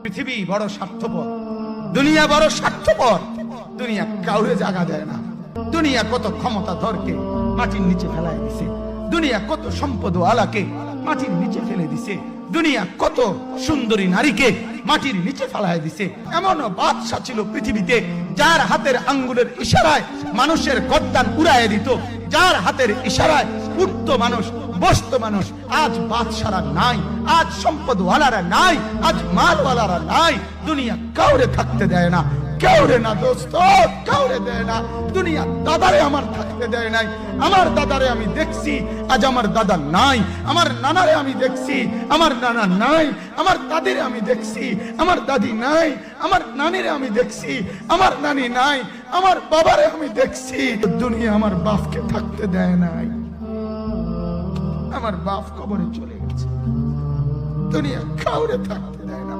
পৃথিবী বড় স্বার্থপর, দুনিয়া বড় স্বার্থপর। দুনিয়া কাউরে জায়গা দেয় না। দুনিয়া কত ক্ষমতাধরকে মাটির নিচে ফেলায় দিছে। দুনিয়া কত সম্পদ আলাকে মাটির নিচে ফেলে দিছে। দুনিয়া কত সুন্দরী নারীকে মাটির নিচে ফেলায় দিছে। এমন বাদশা ছিল পৃথিবীতে যার হাতের আঙ্গুলের ইশারায় মানুষের গর্দান উড়াইয়া দিত, যার হাতের ইশারায় উঠতো মানুষ, বসতো মানুষ। আজ বাদশারা নাই, আজ সম্পদওয়ালারা নাই, আজ মালওয়ালারা নাই। দুনিয়া কাউরে থাকতে দেয় না, কাউরে না দোস্ত, কাউরে দেয় না। দুনিয়া দাদারে আমার থাকতে দেয় নাই। আমার দাদারে আমি দেখছি, আজ আমার দাদা নাই। আমার নানারে আমি দেখছি, আমার নানা নাই। আমার দাদিরে আমি দেখছি, আমার দাদি নাই। আমার নানিরে আমি দেখছি, আমার নানি নাই। আমার বাবারে আমি দেখছি। দুনিয়া আমার বাপকে থাকতে দেয় নাই। আমার বাপ কবরে চলে গেছে। দুনিয়া কাউরে থাকতে দেয় না।